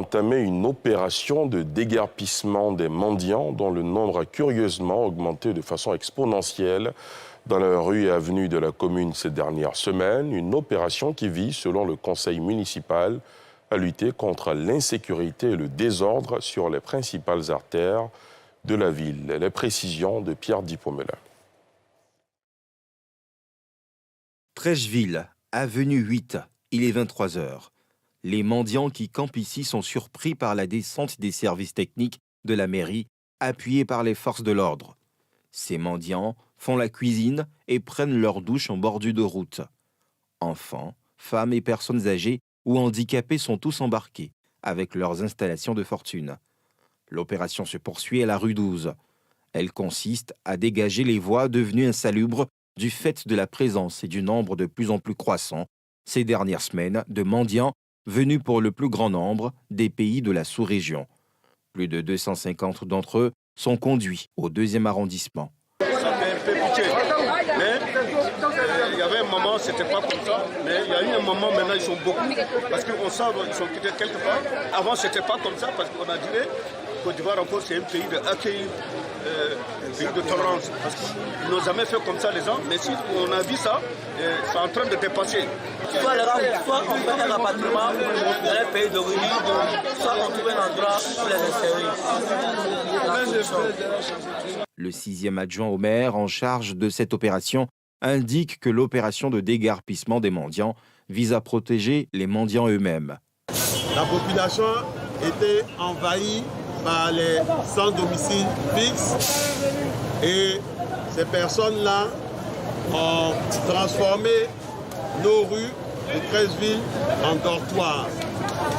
entamé une opération de déguerpissement des mendiants dont le nombre a curieusement augmenté de façon exponentielle dans la rue et avenues de la commune ces dernières semaines. Une opération qui vise, selon le conseil municipal, à lutter contre l'insécurité et le désordre sur les principales artères de la ville. Les précisions de Pierre Dipomela. Trècheville, avenue 8, il est 23 h. Les mendiants qui campent ici sont surpris par la descente des services techniques de la mairie, appuyés par les forces de l'ordre. Ces mendiants font la cuisine et prennent leur douche en bordure de route. Enfants, femmes et personnes âgées ou handicapés sont tous embarqués avec leurs installations de fortune. L'opération se poursuit à la rue 12. Elle consiste à dégager les voies devenues insalubres du fait de la présence et du nombre de plus en plus croissant ces dernières semaines de mendiants venus pour le plus grand nombre des pays de la sous-région. Plus de 250 d'entre eux sont conduits au 2e arrondissement. Ça fait un peu pitié, mais il y avait un moment, c'était pas comme ça, mais il y a eu un moment, maintenant ils sont beaucoup, parce qu'on sent qu'ils sont quittés quelque part. Avant, c'était pas comme ça, parce qu'on a dit Côte d'Ivoire encore, c'est un pays d'accueil, un pays de tolérance, parce qu'ils n'ont jamais fait comme ça les gens, mais si on a vu ça, c'est en train de dépasser. Soit on fait un rapatriement dans les pays d'origine, soit on trouve un endroit pour les insérer. Le 6e adjoint au maire en charge de cette opération indique que l'opération de déguerpissement des mendiants vise à protéger les mendiants eux-mêmes. La population était envahie par les sans domicile fixe et ces personnes-là ont transformé nos rues de Trècheville en dortoirs,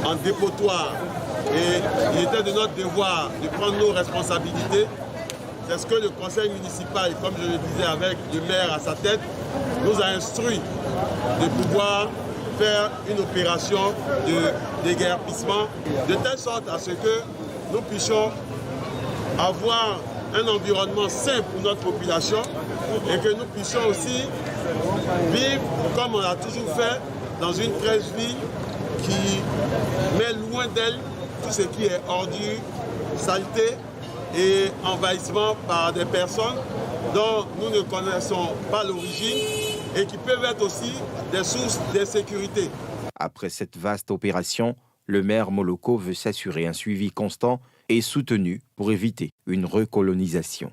en dépotoirs. Et il était de notre devoir de prendre nos responsabilités. C'est ce que le conseil municipal, comme je le disais avec le maire à sa tête, nous a instruit de pouvoir faire une opération de déguerpissement de telle sorte à ce que nous puissions avoir un environnement sain pour notre population et que nous puissions aussi vivre comme on l'a toujours fait dans une Trècheville qui met loin d'elle tout ce qui est ordure, saleté et envahissement par des personnes dont nous ne connaissons pas l'origine et qui peuvent être aussi des sources d'insécurité. Après cette vaste opération, le maire Moloko veut s'assurer un suivi constant et soutenu pour éviter une recolonisation.